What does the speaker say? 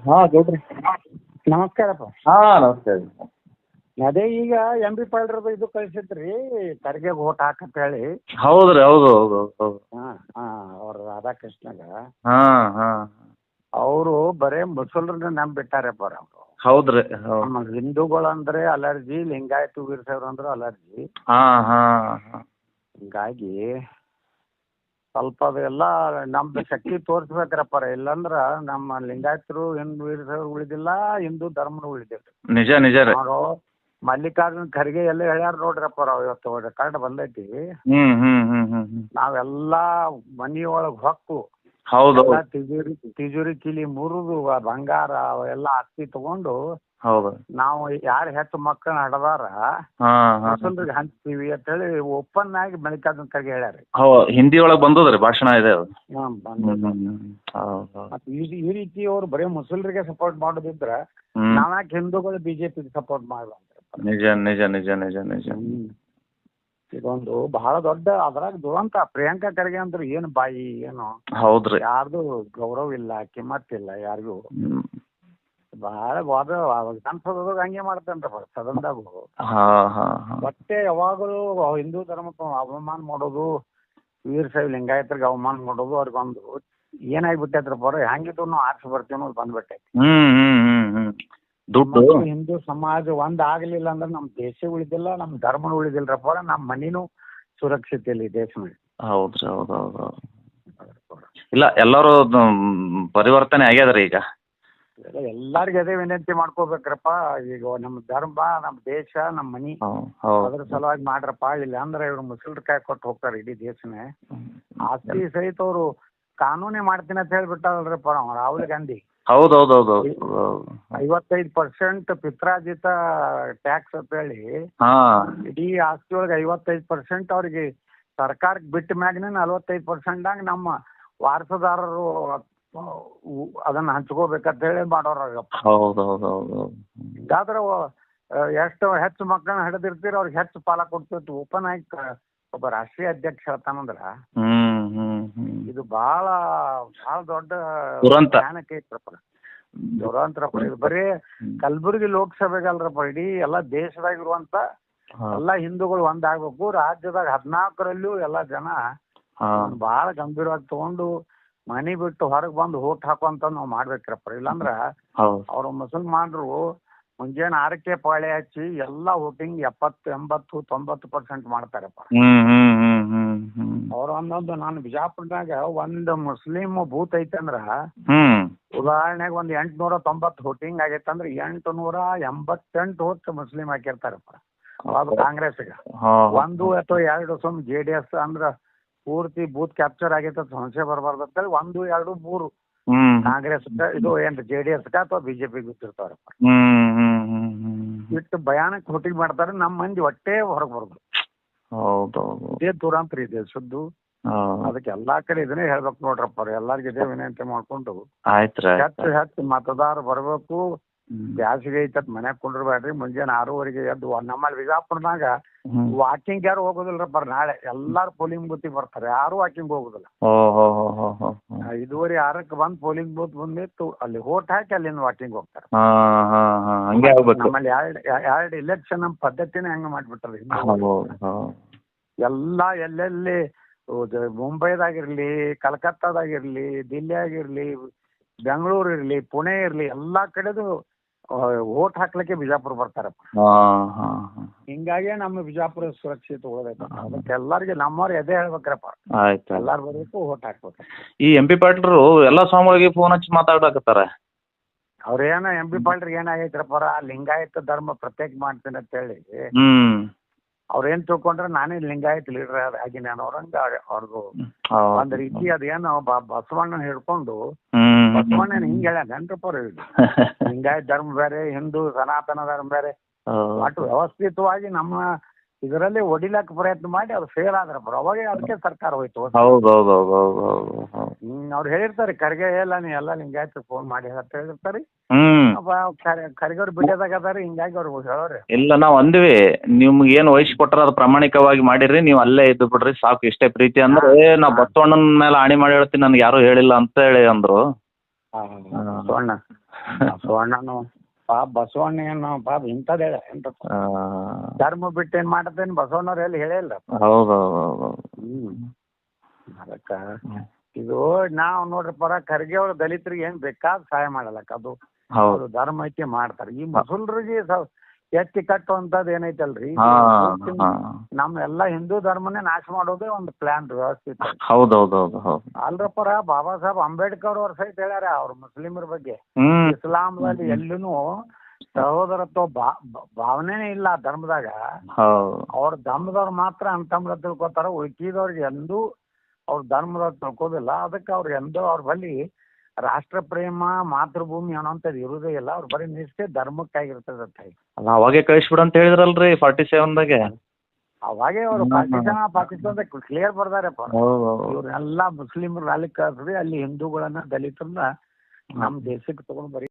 ಹಾ ಗೌಡ್ರಿ. ನಮಸ್ಕಾರಪ್ಪ. ಹಾ ನಮಸ್ಕಾರ. ಅದೇ ಈಗ ಎಂ ಬಿ ಪಾಲ್ರದು ಇದು ಕಳ್ಸಿದ್ರಿ ಖರ್ಗೆ ಓಟ್ ಹಾಕಂತ ಹೇಳಿ. ಹೌದ್ರಿ, ಹೌದು ಹೌದು ಹೌದು. ಅವ್ರ ರಾಧಾಕೃಷ್ಣಗ ಹಾ ಹಾ ಅವರು ಬರೇ ಮುಸಲ್ರನ್ನ ನಂಬಿಟ್ಟಾರಪ್ಪ ಅವರು. ಹೌದ್ರಿ, ಹೌದು. ನಮ್ಮ ಹಿಂದೂಗಳಂದ್ರೆ ಅಲರ್ಜಿ, ಲಿಂಗಾಯತ ವೀರಶೈವರು ಅಂದ್ರೆ ಅಲರ್ಜಿ. ಹಾ ಹಾ ಹಾ ಹಿಂಗಾಗಿ ಸ್ವಲ್ಪ ಅದೆಲ್ಲ ನಮ್ದು ಶಕ್ತಿ ತೋರಿಸ್ಬೇಕ್ರಪ್ಪ. ಇಲ್ಲಂದ್ರ ನಮ್ಮ ಲಿಂಗಾಯತರು ಹಿಂದೂ ವೀರಶೈವರು ಉಳಿದಿಲ್ಲ, ಹಿಂದೂ ಧರ್ಮನು ಉಳಿದಿಲ್ಲ. ನಿಜ ನಿಜ ರೀ. ಅವರು ಮಲ್ಲಿಕಾರ್ಜುನ್ ಖರ್ಗೆ ಎಲ್ಲ ಹೇಳ್ಯಾರ ನೋಡ್ರಪ್ಪ. ಇವತ್ತು ರೆಕಾರ್ಡ್ ಬಂದೈತಿ. ಹ್ಮ್ ಹ್ಮ್ ಹ್ಮ್ ಹ್ಮ್ ಹ್ಮ್ ನಾವೆಲ್ಲಾ ಮನಿಯೊಳಗ್ ಹೊಕ್ಕು ಹೌದು ಎಲ್ಲ ತಿಜೋರಿ ಕಿಲಿ ಮುರಿದು ಬಂಗಾರ ಅವೆಲ್ಲ ಆಸ್ತಿ ತಗೊಂಡು ಹೌದು. ನಾವು ಯಾರು ಹೆಚ್ಚು ಮಕ್ಕಳನ್ನ ಹಡದಾರ ಹಾ ಹಾ ಮುಸಲ್ರಿಗೆ ಹಂಚ್ತೀವಿ ಅಂತ ಹೇಳಿ ಓಪನ್ ಆಗಿ ಮಲ್ಲಿಕಾರ್ಜುನ್ ಖರ್ಗೆ ಹೇಳ್ಯಾರ. ಹಿಂದಿ ಒಳಗ್ ಬಂದದ್ರಿ ಭಾಷಣ ಇದೆ ಅದು. ಮತ್ತೆ ಈ ರೀತಿ ಅವ್ರು ಬರೀ ಮುಸಲ್ರಿಗೆ ಸಪೋರ್ಟ್ ಮಾಡೋದಿದ್ರ ನಾವ್ಯಾಕೆ ಹಿಂದೂಗಳು ಬಿಜೆಪಿ ಸಪೋರ್ಟ್ ಮಾಡ್ಬಾರ್ದು? ನಿಜ ನಿಜ ನಿಜ ನಿಜ ನಿಜ. ಇದೊಂದು ಬಹಳ ದೊಡ್ಡ ಅದ್ರಾಗ ದುರಂತ. ಪ್ರಿಯಾಂಕಾ ಖರ್ಗೆ ಅಂದ್ರೆ ಏನು ಬಾಯಿ ಏನು, ಹೌದ್ರಿ. ಯಾರ್ದು ಗೌರವ ಇಲ್ಲ, ಕಿಮ್ಮತ್ತಿಲ್ಲ ಯಾರಿಗೂ. ಬಹಳ ಸಂಸದದಾಗ ಹಂಗೆ ಮಾಡ್ತೇನ್ರಪ್ಪ ಸದನದಾಗು. ಮತ್ತೆ ಯಾವಾಗಲೂ ಹಿಂದೂ ಧರ್ಮಕ್ಕೆ ಅವಮಾನ ಮಾಡೋದು, ವೀರಶೈವ ಲಿಂಗಾಯತರಿಗೆ ಅವಮಾನ ಮಾಡೋದು. ಅವ್ರಿಗೊಂದು ಏನಾಗ್ಬಿಟ್ಟೈತ್ರಪ್ಪ ಅವ್ರ ಹೆಂಗಿದ್ರು ನಾವು ಆರ್ಸಿ ಬರ್ತೀವಿ ಅನ್ನೋದು ಬಂದ್ಬಿಟ್ಟೈತಿ. ದುಡ್ಡು ಹಿಂದೂ ಸಮಾಜ ಒಂದ್ ಆಗ್ಲಿಲ್ಲ ಅಂದ್ರೆ ನಮ್ ದೇಶ ಉಳಿದಿಲ್ಲ, ನಮ್ ಧರ್ಮನು ಉಳಿದಿಲ್ರಪ್ಪ. ನಮ್ ಮನಿನೂ ಸುರಕ್ಷಿತ ಇಲ್ಲ ಈ ದೇಶ ಮೇಲೆ. ಹೌದ್ರಿ, ಹೌದು ಹೌದು. ಇಲ್ಲ ಎಲ್ಲರೂ ಪರಿವರ್ತನೆ ಆಗ್ಯದ್ರಿ ಈಗ. ಎಲ್ಲಾರ್ಗು ಅದೇ ವಿನಂತಿ ಮಾಡ್ಕೋಬೇಕ್ರಪ್ಪ. ಈಗ ನಮ್ ಧರ್ಮ, ನಮ್ ದೇಶ, ನಮ್ ಮನಿ ಅದ್ರ ಸಲುವಾಗಿ ಮಾಡ್ರಪ್ಪ. ಇಲ್ಲ ಅಂದ್ರೆ ಇವ್ರು ಮುಸಲ್ರ ಕಾಯಿ ಕೊಟ್ಟು ಹೋಗ್ತಾರೆ ಇಡೀ ದೇಶನೇ. ಆಸ್ತಿ ಸಹಿತ ಅವ್ರು ಕಾನೂನೇ ಮಾಡ್ತೀನಿ ಅಂತ ಹೇಳ್ಬಿಟ್ಟಾರಲ್ರಪ್ಪ ರಾಹುಲ್ ಗಾಂಧಿ. ಹೌದೌದೌದು. 55% ಪಿತ್ರಾರ್ಜಿತ ಟ್ಯಾಕ್ಸ್ ಅಂತ ಹೇಳಿ ಇಡೀ ಆಸ್ತಿ ಒಳಗೆ 55% ಅವ್ರಿಗೆ ಸರ್ಕಾರಕ್ಕೆ ಬಿಟ್ಟ ಮ್ಯಾಗನೇ 45% ನಮ್ಮ ವಾರಸುದಾರರು ಅದನ್ನ ಹಂಚ್ಕೋಬೇಕಂತ ಹೇಳಿ ಮಾಡೋರಾಗಪ್ಪ. ಹಿಂಗಾದ್ರೆ ಎಷ್ಟು ಹೆಚ್ಚು ಮಕ್ಕಳನ್ನ ಹಿಡಿದಿರ್ತೀರ ಅವ್ರಿಗೆ ಹೆಚ್ಚು ಪಾಲ ಕೊಡ್ತಿತ್ತು. ಓಪನ್ ಆಗಿ ಒಬ್ಬ ರಾಷ್ಟ್ರೀಯ ಅಧ್ಯಕ್ಷ ಹೇಳ್ತಾನಂದ್ರ ಇದು ಬಹಳ ಬಹಳ ದೊಡ್ಡ ಜ್ಞಾನಕ್ಕೆ ಐತ್ರಪ್ಪ, ದುರಂತರಪ್ಪ. ಇದು ಬರೀ ಕಲಬುರಗಿ ಲೋಕಸಭೆಗಲ್ರಪ್ಪ, ಇಡೀ ಎಲ್ಲಾ ದೇಶದಾಗಿರುವಂತ ಎಲ್ಲಾ ಹಿಂದೂಗಳು ಒಂದಾಗ್ಬೇಕು. ರಾಜ್ಯದಾಗ 14ರಲ್ಲೂ ಎಲ್ಲಾ ಜನ ಬಹಳ ಗಂಭೀರವಾಗಿ ತಗೊಂಡು ಮನಿ ಬಿಟ್ಟು ಹೊರಗೆ ಬಂದು ಓಟ್ ಹಾಕುವಂತ ನಾವ್ ಮಾಡ್ಬೇಕ್ರಪ್ಪ. ಇಲ್ಲಾಂದ್ರ ಅವ್ರ ಮುಸಲ್ಮಾನರು ಮುಂಜಾನೆ 6ಕ್ಕೆ ಪಾಳೆ ಹಚ್ಚಿ ಎಲ್ಲಾ ವೋಟಿಂಗ್ 70, 80, 90% ಮಾಡ್ತಾರಪ್ಪ. ಅವ್ರ ಒಂದೊಂದು ನಾನು ಬಿಜಾಪುರದಾಗ ಒಂದ್ ಮುಸ್ಲಿಂ ಬೂತ್ ಐತಂದ್ರ ಉದಾಹರಣೆಗೆ ಒಂದ್ 890 ವೋಟಿಂಗ್ ಆಗೈತಂದ್ರ 888 ವೋಟ್ ಮುಸ್ಲಿಂ ಹಾಕಿರ್ತಾರಪ್ಪ. ಅದು ಕಾಂಗ್ರೆಸ್ಗ 1 ಅಥವಾ 2 ಸುಮ್ JDS ಅಂದ್ರ ಪೂರ್ತಿ ಬೂತ್ ಕ್ಯಾಪ್ಚರ್ ಆಗೈತ ಸಂಶಯ ಬರಬಾರ್ದು ಅಂತೇಳಿ 1, 2, 3 ಕಾಂಗ್ರೆಸ್ ಇದು ಏನ್ JDS ಅಥವಾ ಬಿಜೆಪಿ ಗೊತ್ತಿರ್ತಾರಪ್ಪ. ಇಟ್ಟು ಭಯಾನಕ ವೋಟಿಂಗ್ ಮಾಡ್ತಾರೆ. ನಮ್ಮ ಮಂದಿ ಒಟ್ಟೆ ಹೊರಗೆ ಬರೋದು. ಇದೇ ದುರಂತರ ಇದೆ ಸುದ್ದು. ಅದಕ್ಕೆ ಎಲ್ಲಾ ಕಡೆ ಇದನ್ನೇ ಹೇಳ್ಬೇಕು ನೋಡ್ರಪ್ಪ. ಎಲ್ಲಾರ್ಗು ಇದೇ ವಿನಂತಿ ಮಾಡ್ಕೊಂಡು ಹೆಚ್ಚು ಮತದಾರ ಬರ್ಬೇಕು. ಬ್ಯಾಸಿಗೆ ಐತತ್ ಮನ್ಯಾಗ ಕುಂಡ್ರಬೇಡ್ರಿ. ಮುಂಜಾನೆ 6:30ಗೆ ಎದ್ದು ನಮ್ಮಲ್ಲಿ ಬಿಜಾಪುರದಾಗ ವಾಕಿಂಗ್ ಯಾರು ಹೋಗೋದಿಲ್ರಪ್ಪ. ನಾಳೆ ಎಲ್ಲಾರು ಪೋಲಿಂಗ್ ಬೂತಿಗೆ ಬರ್ತಾರೆ, ಯಾರು ವಾಕಿಂಗ್ ಹೋಗುದಿಲ್ಲ. 5:30, 6ಕ್ಕೆ ಬಂದ್ ಪೋಲಿಂಗ್ ಬೂತ್ ಬಂದಿತ್ತು ಅಲ್ಲಿ ಓಟ್ ಹಾಕಿ ಅಲ್ಲಿಂದ ವಾಕಿಂಗ್ ಹೋಗ್ತಾರೆ. ನಮ್ಮಲ್ಲಿ ಎರಡು ಇಲೆಕ್ಷನ್ ನಮ್ಮ ಪದ್ಧತಿನೇ ಹಂಗ ಮಾಡ್ಬಿಟ್ರಿ. ಎಲ್ಲಾ ಎಲ್ಲೆಲ್ಲಿ ಮುಂಬೈದಾಗಿರ್ಲಿ, ಕಲ್ಕತ್ತಾದಾಗಿರ್ಲಿ, ದಿಲ್ಲಿ ಆಗಿರ್ಲಿ, ಬೆಂಗಳೂರು ಇರ್ಲಿ, ಪುಣೆ ಇರ್ಲಿ, ಎಲ್ಲಾ ಕಡೆದು ಓಟ್ ಹಾಕ್ಲಿಕ್ಕೆ ಬಿಜಾಪುರ ಬರ್ತಾರಪ್ಪ. ಹಿಂಗಾಗಿ ನಮ್ಮ ಬಿಜಾಪುರ ಸುರಕ್ಷಿತ ಉಳಿದೈತೆ. ಅದಕ್ಕೆ ಎಲ್ಲಾರ್ಗೆ ನಮ್ಮವ್ರು ಎದೆ ಹೇಳ್ಬೇಕ್ರಪ್ಪ. ಎಲ್ಲಾರು ಬರ್ಬೇಕು, ಓಟ್ ಹಾಕ್ಬೇಕು. ಈ MP ಪಾಟೀಲ್ರು ಎಲ್ಲಾ ಸ್ವಾಮಿಗಳಿಗೆ ಫೋನ್ ಹಚ್ಚಿ ಮಾತಾಡಕತ್ತಾರ. ಅವ್ರೇನ MP ಪಾಟೀಲ್ರಿಗೆ ಏನಾಗೈತ್ರಪ್ಪ, ಲಿಂಗಾಯತ ಧರ್ಮ ಪ್ರತ್ಯೇಕ ಮಾಡ್ತೀನಿ ಅಂತ ಹೇಳಿ ಅವ್ರೇನ್ ತಿಳ್ಕೊಂಡ್ರೆ ನಾನೇ ಲಿಂಗಾಯತ್ ಲೀಡರ್ ಆಗಿನ ಅನ್ನೋರಂಗ ಅವ್ರದ್ದು ಒಂದ್ ರೀತಿ. ಅದೇನು ಬಸವಣ್ಣ ಹಿಡ್ಕೊಂಡು ಬಸವಣ್ಣನ ಹಿಂಗ ಹೇಳ್ಯಾನ್ರಪ್ಪ ಅವ್ರು. ಲಿಂಗಾಯತ್ ಧರ್ಮ ಬೇರೆ, ಹಿಂದೂ ಸನಾತನ ಧರ್ಮ ಬೇರೆ. ಒಟ್ಟು ವ್ಯವಸ್ಥಿತವಾಗಿ ನಮ್ಮ ಇದರಲ್ಲಿ ಒಡಿಲಾಕ ಪ್ರಯತ್ನ ಮಾಡಿ ಅವ್ರು ಫೇಲ್ ಆದ್ರಪ್ಪ. ಅವಾಗ ಅದಕ್ಕೆ ಸರ್ಕಾರ ಹೋಯ್ತು. ಅವ್ರು ಹೇಳಿರ್ತಾರೆ ಖರ್ಗೆ ಎಲ್ಲ ನೀ ಎಲ್ಲ ಲಿಂಗಾಯತ್ ಫೋನ್ ಮಾಡಿ ಅಂತ ಹೇಳಿರ್ತಾರೆ. ಖರ್ಗೆ ಅವ್ರು ಬಿಡೋದಾಗ ಅದಾರ. ಹಿಂಗಾಗಿ ಅವ್ರು ಹೇಳೋರಿ ಇಲ್ಲ ನಾವ್ ಅಂದ್ವಿ ನಿಮ್ಗೆ ಏನ್ ವಯಸ್ಸು ಕೊಟ್ಟಾರ ಅದು ಪ್ರಾಮಾಣಿಕವಾಗಿ ಮಾಡಿರಿ, ನೀವು ಅಲ್ಲೇ ಇದ್ದು ಬಿಡ್ರಿ ಸಾಕು, ಇಷ್ಟೇ ಪ್ರೀತಿ ಅಂದ್ರೆ ನಾ ಬಸವಣ್ಣನ ಮೇಲೆ ಆಣಿ ಮಾಡಿ ಹೇಳ್ತೀನಿ, ನನ್ಗೆ ಯಾರು ಹೇಳಿಲ್ಲ ಅಂತ ಹೇಳಿ ಅಂದ್ರು. ಬಸವಣ್ಣನು ಪಾಪ ಬಸವಣ್ಣ ಏನು ಪಾಪ ಇಂಥದ್ದು ಹೇಳ ಧರ್ಮ ಬಿಟ್ಟು ಏನ್ ಮಾಡತ್ತೇನು ಬಸವಣ್ಣವ್ರು ಎಲ್ಲಿ ಹೇಳಿಲ್ಲ. ಹೌದೌದು. ಅದಕ್ಕ ಇದು ನಾವು ನೋಡ್ರಿ ಪರ ಖರ್ಗೆ ಅವ್ರು ದಲಿತರಿಗೆ ಏನ್ ಬೇಕಾದ ಸಹಾಯ ಮಾಡಲಕ್ಕ ಅದು ಅವ್ರು ಧರ್ಮ ಐತಿ ಮಾಡ್ತಾರೆ. ಈ ಮುಸಲ್ರಿಗೆ ಎತ್ತಿ ಕಟ್ಟುವಂತದ್ ಏನೈತಲ್ರಿ ನಮ್ಮ ಎಲ್ಲಾ ಹಿಂದೂ ಧರ್ಮನೇ ನಾಶ ಮಾಡೋದೇ ಒಂದು ಪ್ಲಾನ್ ವ್ಯವಸ್ಥಿತ. ಹೌದೌದೌದು. ಅಲ್ರಪ್ಪರ ಬಾಬಾ ಸಾಹೇಬ್ ಅಂಬೇಡ್ಕರ್ ಅವ್ರ ಸಹಿತ ಹೇಳ್ಯಾರ ಅವ್ರ ಮುಸ್ಲಿಮರ ಬಗ್ಗೆ. ಇಸ್ಲಾಂದಲ್ಲಿ ಎಲ್ಲೂ ಸಹೋದರತ್ವ ಭಾವನೆನೇ ಇಲ್ಲ ಧರ್ಮದಾಗ. ಅವ್ರ ಧರ್ಮದವ್ರು ಮಾತ್ರ ಅಂತಮ್ರ ತಿಳ್ಕೊತಾರ, ಉಳ್ಕಿದವ್ರಿಗೆ ಎಂದೂ ಅವ್ರ ಧರ್ಮದವ್ರು ತಿಳ್ಕೋದಿಲ್ಲ. ಅದಕ್ಕೆ ಅವ್ರು ಎಂದೂ ಅವ್ರ ಬಳಿ ರಾಷ್ಟ್ರ ಪ್ರೇಮ ಮಾತೃಭೂಮಿ ಅನ್ನೋಂಥದ್ದು ಇರುದೇ ಇಲ್ಲ. ಅವ್ರ ಬರೀ ನಿಷ್ಠೆ ಧರ್ಮಕ್ಕಾಗಿರ್ತದ. ಅವಾಗೆ ಕಳಿಸ್ಬಿಡ ಅಂತ ಹೇಳಿದ್ರಲ್ರಿ 47ದಾಗೆ. ಅವಾಗೆ ಅವ್ರು ಪಾಕಿಸ್ತಾನದಾಗ ಕ್ಲಿಯರ್ ಬರ್ದಾರಪ್ಪ, ಇವ್ರನ್ನೆಲ್ಲಾ ಮುಸ್ಲಿಮ್ರು ಅಲ್ಲಿ ಕಳ್ಸ್ರಿ, ಅಲ್ಲಿ ಹಿಂದೂಗಳನ್ನ ದಲಿತರನ್ನ ನಮ್ ದೇಶಕ್ಕೆ ತಗೊಂಡ್ ಬರೀ